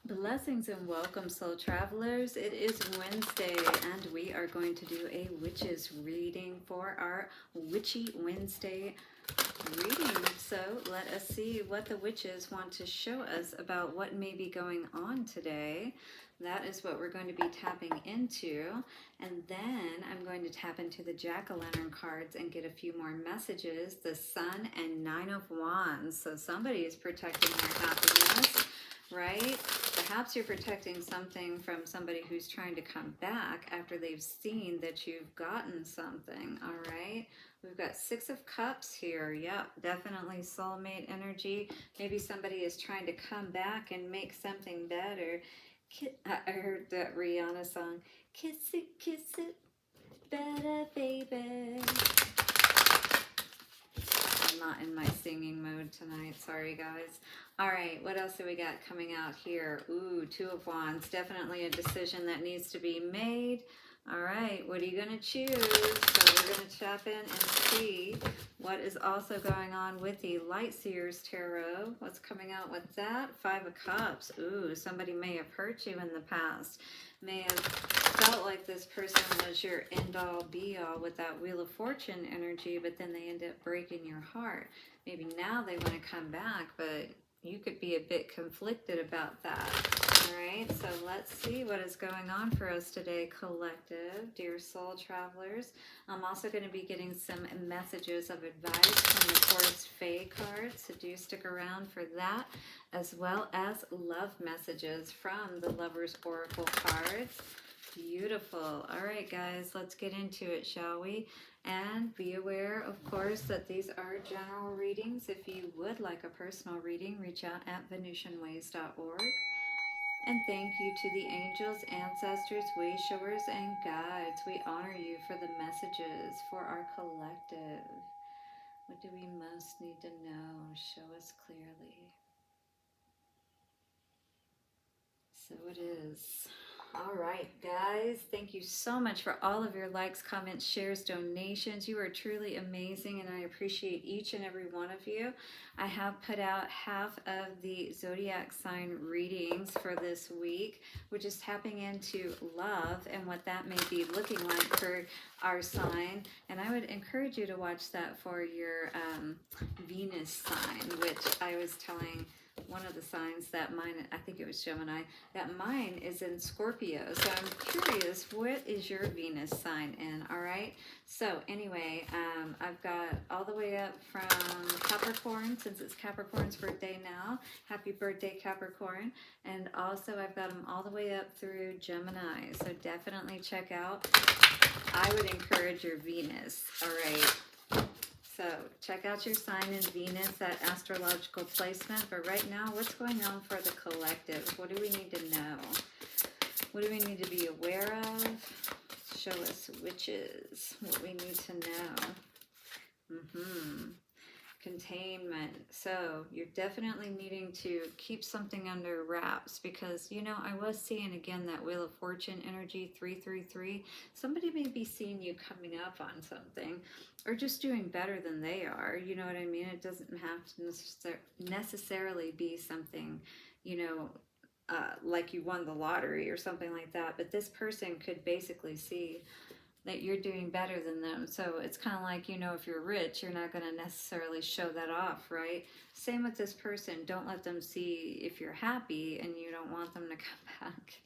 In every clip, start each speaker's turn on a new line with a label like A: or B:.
A: Blessings and welcome, soul travelers. It is Wednesday, and we are going to do a witches reading for our Witchy Wednesday reading. So let us see what the witches want to show us about what may be going on today. That is what we're going to be tapping into. And then I'm going to tap into the Jack-o'-lantern cards and get a few more messages. The Sun and Nine of Wands. So somebody is protecting their happiness, right? Perhaps you're protecting something from somebody who's trying to come back after they've seen that you've gotten something, all right? We've got Six of Cups here. Yep, definitely soulmate energy. Maybe somebody is trying to come back and make something better. I heard that Rihanna song, kiss it better, baby. I'm not in my singing mode tonight. Sorry, guys. All right, what else do we got coming out here? Ooh, Two of Wands. Definitely a decision that needs to be made. All right, what are you going to choose? So we're going to tap in and see what is also going on with the Light Seers Tarot. What's coming out with that? Five of Cups. Ooh, somebody may have hurt you in the past. May have felt like this person was your end-all, be-all with that Wheel of Fortune energy, but then they end up breaking your heart. Maybe now they want to come back, but you could be a bit conflicted about that. All right, so let's see what is going on for us today, collective, dear soul travelers. I'm also going to be getting some messages of advice from the Forest Fae card, so do stick around for that, as well as love messages from the Lover's Oracle cards. Beautiful. All right, guys, let's get into it, shall we? And be aware, of course, that these are general readings. If you would like a personal reading, reach out at VenusianWays.org. And thank you to the angels, ancestors, way showers, and guides. We honor you for the messages for our collective. What do we most need to know? Show us clearly. So it is. All right, guys, thank you so much for all of your likes, comments, shares, donations. You are truly amazing, and I appreciate each and every one of you. I have put out half of the zodiac sign readings for this week, which is tapping into love and what that may be looking like for our sign. And I would encourage you to watch that for your Venus sign, which I was telling one of the signs that mine, I think it was Gemini, that mine is in Scorpio. So I'm curious, what is your Venus sign in? All right. So anyway, I've got all the way up from Capricorn, since it's Capricorn's birthday now. Happy birthday, Capricorn. And also I've got them all the way up through Gemini. So definitely check out. I would encourage your Venus. All right. So check out your sign in Venus, that astrological placement. But right now, what's going on for the collective? What do we need to know? What do we need to be aware of? Show us, witches, what we need to know. Containment. So you're definitely needing to keep something under wraps because, you know, I was seeing again that Wheel of Fortune energy 333. Somebody may be seeing you coming up on something or just doing better than they are. You know what I mean? It doesn't have to necessarily be something, you know, like you won the lottery or something like that. But this person could basically see that you're doing better than them. So it's kind of like, you know, if you're rich, you're not going to necessarily show that off, right? Same with this person. Don't let them see if you're happy and you don't want them to come back.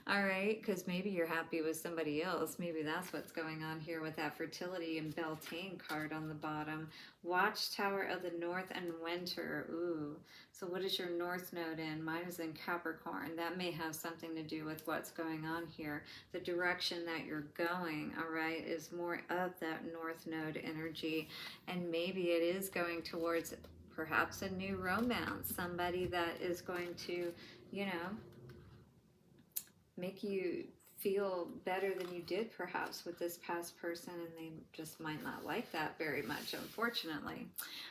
A: All right, because maybe you're happy with somebody else. Maybe that's what's going on here with that Fertility and Beltane card on the bottom. Watchtower of the North and Winter. Ooh, so what is your North node in? Mine is in Capricorn. That may have something to do with what's going on here. The direction that you're going, all right, is more of that North node energy. And maybe it is going towards perhaps a new romance. Somebody that is going to, you know, make you feel better than you did perhaps with this past person, and they just might not like that very much, unfortunately.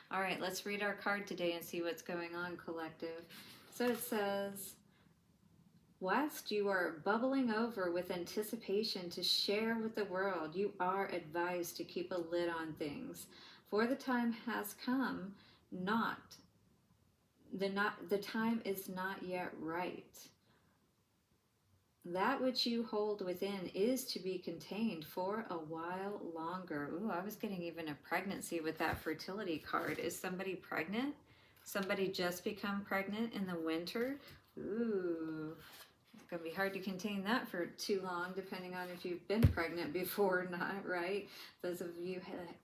A: All right, let's read our card today and see what's going on, collective. So it says, whilst you are bubbling over with anticipation to share with the world, you are advised to keep a lid on things, for the time has come not the time is not yet right. That which you hold within is to be contained for a while longer. Ooh, I was getting even a pregnancy with that fertility card. Is somebody pregnant? Somebody just become pregnant in the winter? Ooh, it's going to be hard to contain that for too long, depending on if you've been pregnant before or not, right? Those of you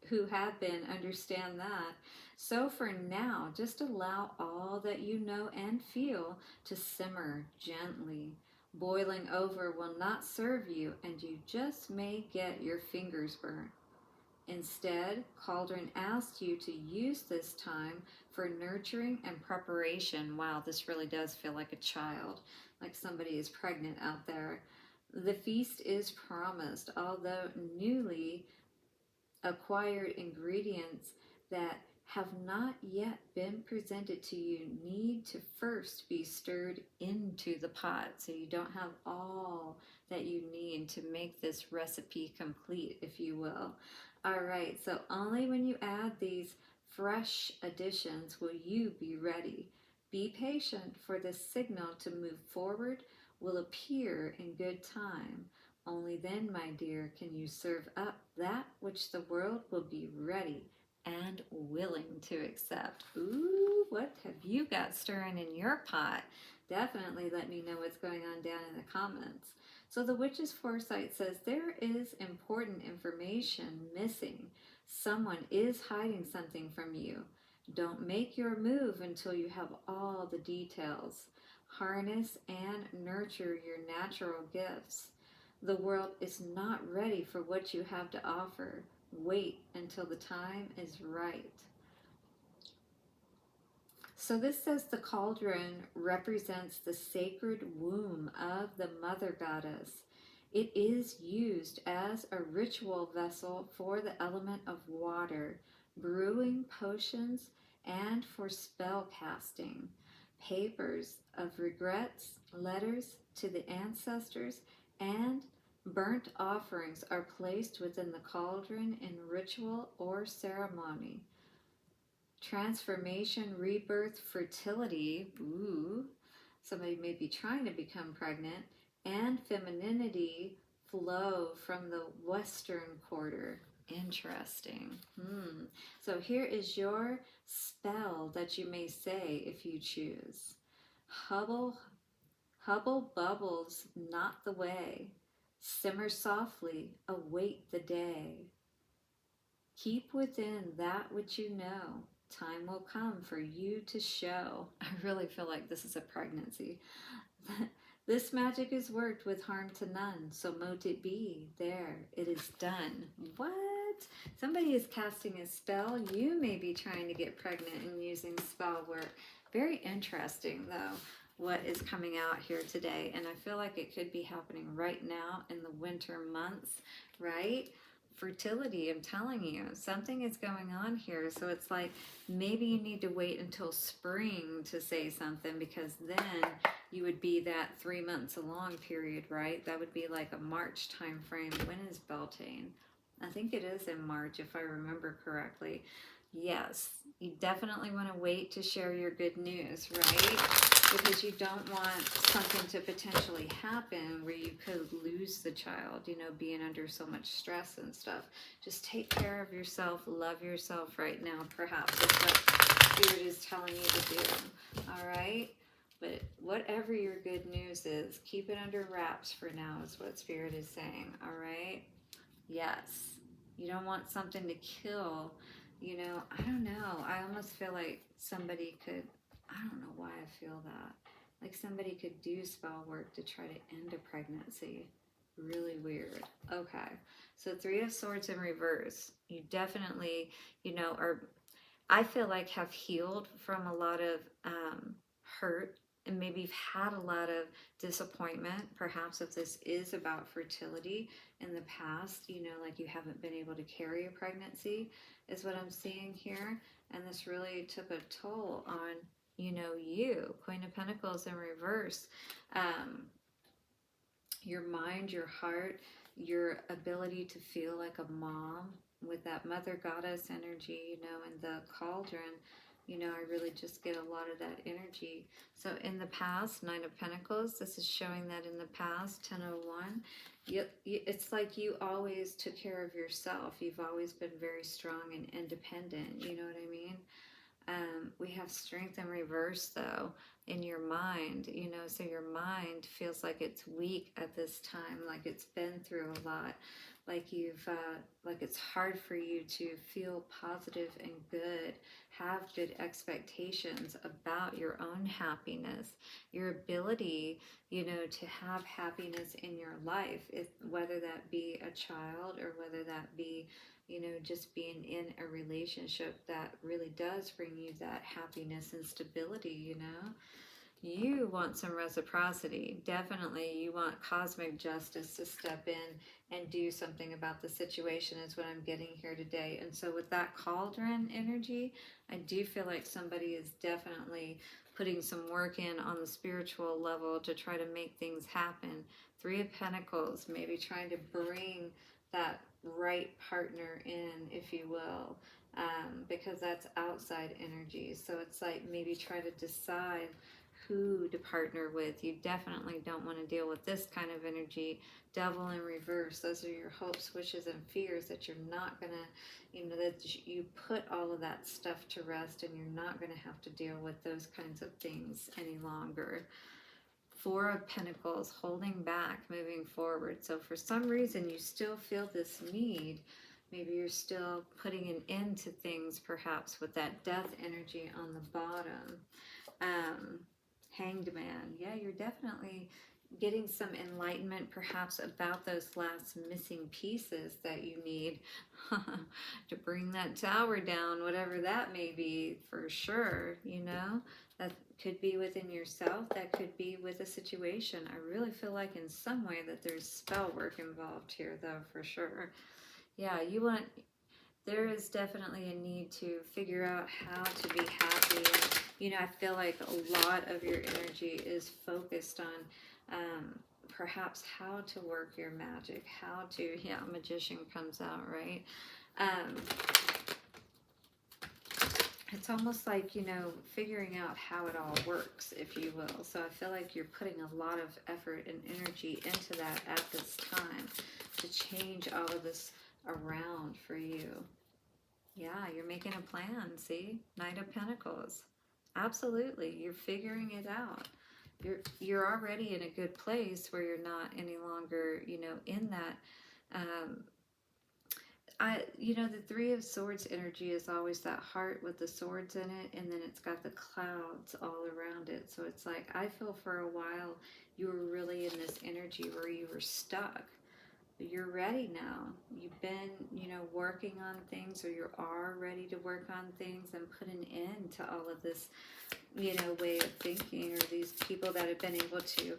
A: who have been understand that. So for now, just allow all that you know and feel to simmer gently. Boiling over will not serve you, and you just may get your fingers burnt. Instead, Cauldron asked you to use this time for nurturing and preparation. Wow, this really does feel like a child, like somebody is pregnant out there. The feast is promised, although newly acquired ingredients that have not yet been presented to you need to first be stirred into the pot, so you don't have all that you need to make this recipe complete, if you will. All right, so only when you add these fresh additions will you be ready. Be patient, for the signal to move forward will appear in good time. Only then, my dear, can you serve up that which the world will be ready and willing to accept. Ooh, what have you got stirring in your pot? Definitely let me know what's going on down in the comments. So the witch's foresight says there is important information missing. Someone is hiding something from you. Don't make your move until you have all the details. Harness and nurture your natural gifts. The world is not ready for what you have to offer. Wait until the time is right. So this says the cauldron represents the sacred womb of the mother goddess. It is used as a ritual vessel for the element of water, brewing potions, and for spell casting. Papers of regrets, letters to the ancestors, and burnt offerings are placed within the cauldron in ritual or ceremony. Transformation, rebirth, fertility, ooh, somebody may be trying to become pregnant, and femininity flow from the western quarter. Interesting. So here is your spell that you may say if you choose. Hubble bubbles not the way. Simmer softly, await the day. Keep within that which you know. Time will come for you to show. I really feel like this is a pregnancy. This magic is worked with harm to none, so mote it be. There, it is done. What? Somebody is casting a spell. You may be trying to get pregnant and using spell work. Very interesting, though, what is coming out here today. And I feel like it could be happening right now in the winter months, right? Fertility, I'm telling you, something is going on here. So it's like maybe you need to wait until spring to say something, because then you would be that 3 months along period, right? That would be like a March time frame. When is Beltane? I think it is in March, if I remember correctly. Yes, you definitely want to wait to share your good news, right? Because you don't want something to potentially happen where you could lose the child, you know, being under so much stress and stuff. Just take care of yourself, love yourself right now, perhaps. That's what Spirit is telling you to do, all right? But whatever your good news is, keep it under wraps for now is what Spirit is saying, all right? Yes, you don't want something to kill, you know, I don't know. I almost feel like somebody could, I don't know why I feel that. Like somebody could do spell work to try to end a pregnancy. Really weird. Okay, so 3 of Swords in reverse. You definitely, you know, I feel like have healed from a lot of hurt, and maybe you've had a lot of disappointment. Perhaps if this is about fertility in the past, you know, like you haven't been able to carry a pregnancy is what I'm seeing here. And this really took a toll on, you know, you. Queen of Pentacles in reverse. Your mind, your heart, your ability to feel like a mom with that mother goddess energy, you know, and the cauldron. You know, I really just get a lot of that energy. So in the past, Nine of Pentacles, this is showing that in the past, 1001, it's like you always took care of yourself. You've always been very strong and independent. You know what I mean? We have strength in reverse, though, in your mind, you know, so your mind feels like it's weak at this time, like it's been through a lot, like like it's hard for you to feel positive and good, have good expectations about your own happiness, your ability, you know, to have happiness in your life, whether that be a child or whether that be, you know, just being in a relationship that really does bring you that happiness and stability, you know. You want some reciprocity. Definitely, you want cosmic justice to step in and do something about the situation is what I'm getting here today. And so with that cauldron energy, I do feel like somebody is definitely putting some work in on the spiritual level to try to make things happen. Three of Pentacles, maybe trying to bring that right partner in, if you will, because that's outside energy. So it's like maybe try to decide who to partner with. You definitely don't want to deal with this kind of energy. Devil in reverse, those are your hopes, wishes, and fears that you're not going to, you know, that you put all of that stuff to rest and you're not going to have to deal with those kinds of things any longer. Four of Pentacles, holding back, moving forward. So for some reason you still feel this need. Maybe you're still putting an end to things, perhaps with that death energy on the bottom. Hanged Man. Yeah, you're definitely getting some enlightenment perhaps about those last missing pieces that you need to bring that tower down, whatever that may be, for sure, you know. That could be within yourself, that could be with a situation. I really feel like in some way that there's spell work involved here, though, for sure. Yeah, there is definitely a need to figure out how to be happy. You know, I feel like a lot of your energy is focused on perhaps how to work your magic, how to, yeah, Magician comes out, right? It's almost like, you know, figuring out how it all works, if you will. So I feel like you're putting a lot of effort and energy into that at this time to change all of this around for you. Yeah, you're making a plan, see? Knight of Pentacles. Absolutely, you're figuring it out. You're already in a good place where you're not any longer, you know, in that. You know, the Three of Swords energy is always that heart with the swords in it, and then it's got the clouds all around it. So it's like, I feel for a while you were really in this energy where you were stuck. You're ready now. You've been, you know, working on things, or you are ready to work on things and put an end to all of this, you know, way of thinking, or these people that have been able to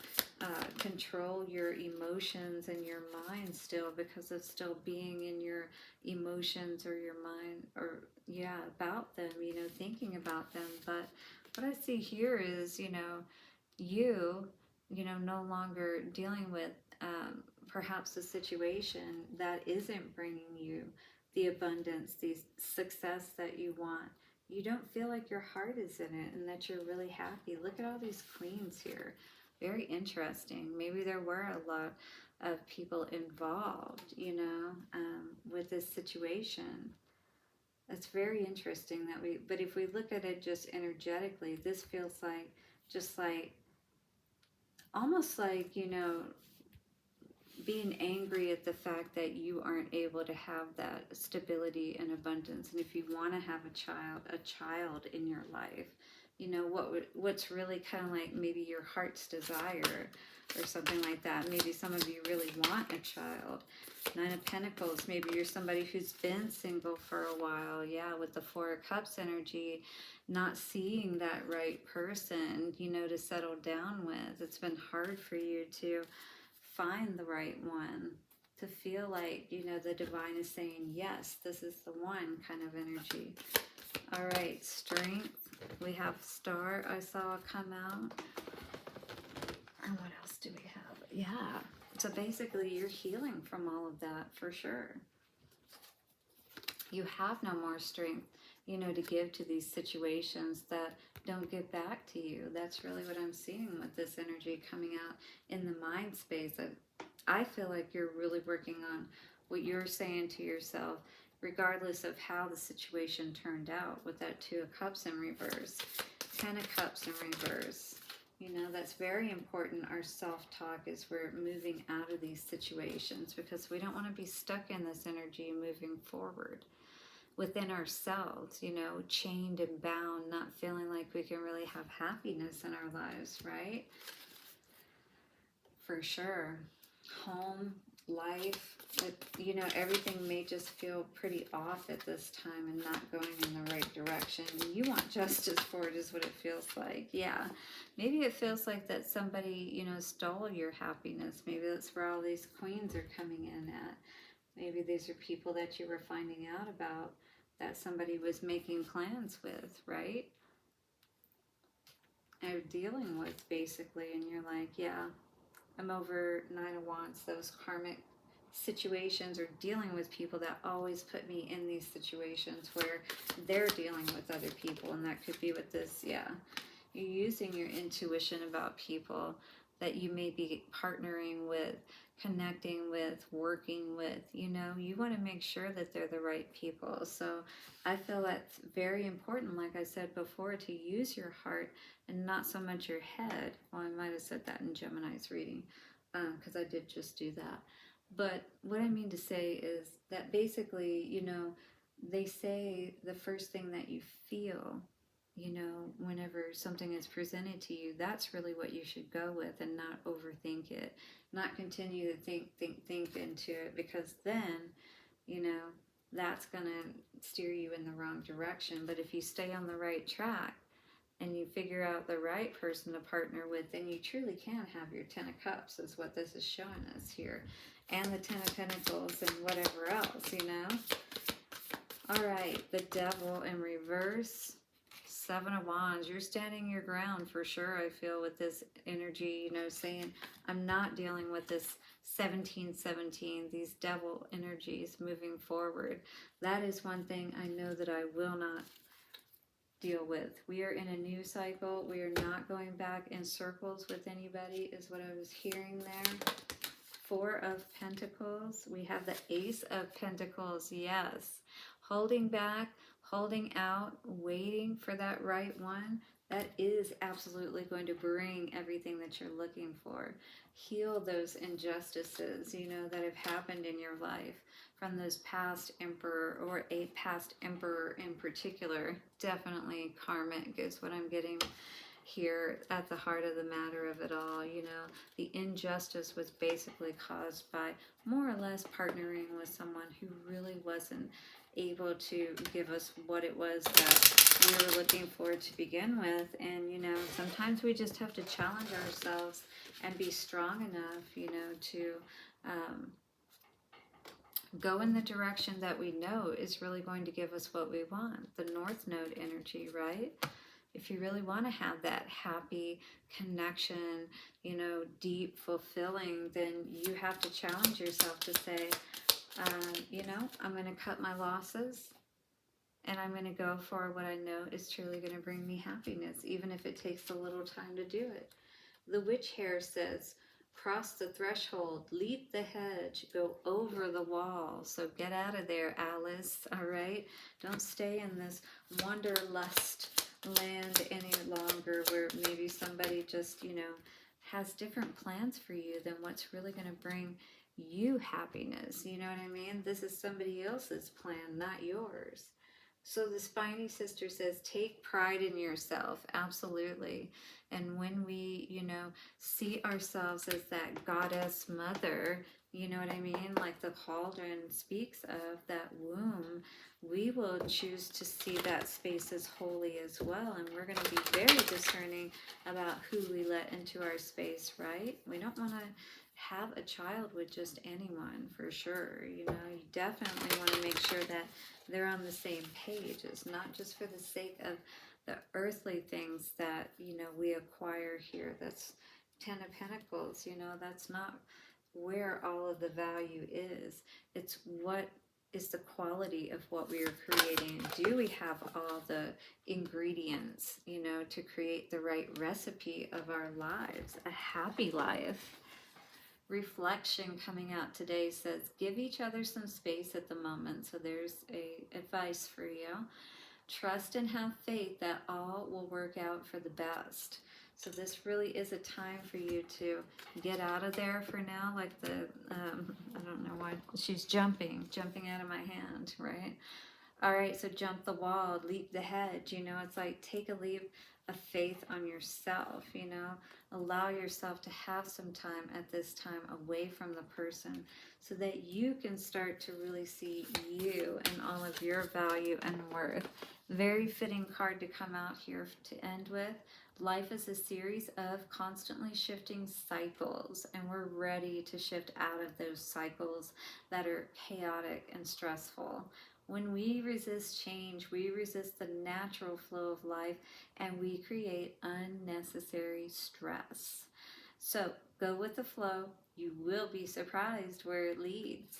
A: control your emotions and your mind still, because of still being in your emotions or your mind, or yeah, about them, you know, thinking about them. But what I see here is, you know, you know, no longer dealing with perhaps a situation that isn't bringing you the abundance, the success that you want. You don't feel like your heart is in it and that you're really happy. Look at all these queens here. Very interesting. Maybe there were a lot of people involved, you know, with this situation. That's very interesting but if we look at it just energetically, this feels like, just like, almost like, you know, being angry at the fact that you aren't able to have that stability and abundance. And if you want to have a child in your life, you know, what's really kind of like maybe your heart's desire or something like that. Maybe some of you really want a child. Nine of Pentacles, maybe you're somebody who's been single for a while. Yeah, with the Four of Cups energy, not seeing that right person, you know, to settle down with. It's been hard for you to find the right one, to feel like, you know, the divine is saying, yes, this is the one kind of energy. All right, Strength. We have Star I saw come out. And what else do we have? Yeah. So basically you're healing from all of that for sure. You have no more strength. you know, to give to these situations that don't get back to you. That's really what I'm seeing with this energy coming out in the mind space. I feel like you're really working on what you're saying to yourself, regardless of how the situation turned out, with that Two of Cups in reverse, Ten of Cups in reverse. You know, that's very important. Our self-talk is we're moving out of these situations, because we don't want to be stuck in this energy moving forward within ourselves, you know, chained and bound, not feeling like we can really have happiness in our lives, right? For sure. Home, life, you know, everything may just feel pretty off at this time and not going in the right direction. You want justice for it, is what it feels like. Yeah. Maybe it feels like that somebody, you know, stole your happiness. Maybe that's where all these queens are coming in at. Maybe these are people that you were finding out about, that somebody was making plans with, right? Or dealing with, basically. And you're like, yeah, I'm over Nine of Wands, those karmic situations, or dealing with people that always put me in these situations where they're dealing with other people. And that could be with this, yeah. You're using your intuition about people that you may be partnering with, connecting with, working with. You know, you want to make sure that they're the right people. So I feel that's very important, like I said before, to use your heart and not so much your head. Well, I might have said that in Gemini's reading, because I did just do that. But what I mean to say is that basically, you know, they say the first thing that you feel, you know, whenever something is presented to you, that's really what you should go with, and not overthink it. Not continue to think into it, because then, you know, that's going to steer you in the wrong direction. But if you stay on the right track and you figure out the right person to partner with, then you truly can have your Ten of Cups, is what this is showing us here. And the Ten of Pentacles and whatever else, you know. All right, the Devil in reverse. Seven of Wands. You're standing your ground for sure, I feel, with this energy, you know, saying, I'm not dealing with this 1717, these devil energies moving forward. That is one thing I know that I will not deal with. We are in a new cycle. We are not going back in circles with anybody, is what I was hearing there. Four of Pentacles. We have the Ace of Pentacles. Yes. Holding back, holding out, waiting for that right one. That is absolutely going to bring everything that you're looking for. Heal those injustices, you know, that have happened in your life from those past emperor, or a past emperor in particular. Definitely karmic is what I'm getting here at the heart of the matter of it all. You know, the injustice was basically caused by more or less partnering with someone who really wasn't able to give us what it was that we were looking for to begin with. And, you know, sometimes we just have to challenge ourselves and be strong enough, you know, to go in the direction that we know is really going to give us what we want. The North Node energy, right? If you really want to have that happy connection, you know, deep, fulfilling, then you have to challenge yourself to say, you know, I'm going to cut my losses, and I'm going to go for what I know is truly going to bring me happiness, even if it takes a little time to do it. The witch hair says, cross the threshold, leap the hedge, go over the wall. So get out of there, Alice, all right? Don't stay in this wanderlust land any longer, where maybe somebody just, you know, has different plans for you than what's really going to bring you happiness. You know what I mean? This is somebody else's plan, not yours. So the Spiny Sister says, take pride in yourself. Absolutely. And when we, you know, see ourselves as that goddess mother, you know what I mean? Like the Cauldron speaks of, that womb, we will choose to see that space as holy as well. And we're going to be very discerning about who we let into our space, right? We don't want to have a child with just anyone, for sure. You know, you definitely want to make sure that they're on the same page. It's not just for the sake of the earthly things that, you know, we acquire here. That's Ten of Pentacles, you know, that's not where all of the value is. It's what is the quality of what we are creating? Do we have all the ingredients, you know, to create the right recipe of our lives, a happy life? Reflection coming out today says, give each other some space at the moment. So there's a advice for you. Trust and have faith that all will work out for the best. So this really is a time for you to get out of there for now, like the, I don't know why, she's jumping out of my hand, right? All right, so jump the wall, leap the hedge, you know, it's like take a leap of faith on yourself, you know, allow yourself to have some time at this time away from the person so that you can start to really see you and all of your value and worth. Very fitting card to come out here to end with. Life is a series of constantly shifting cycles, and we're ready to shift out of those cycles that are chaotic and stressful. When we resist change, we resist the natural flow of life, and we create unnecessary stress. So go with the flow. You will be surprised where it leads.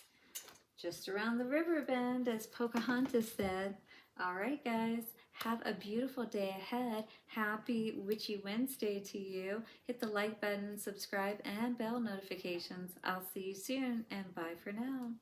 A: Just around the river bend, as Pocahontas said. All right, guys. Have a beautiful day ahead. Happy Witchy Wednesday to you. Hit the like button, subscribe, and bell notifications. I'll see you soon, and bye for now.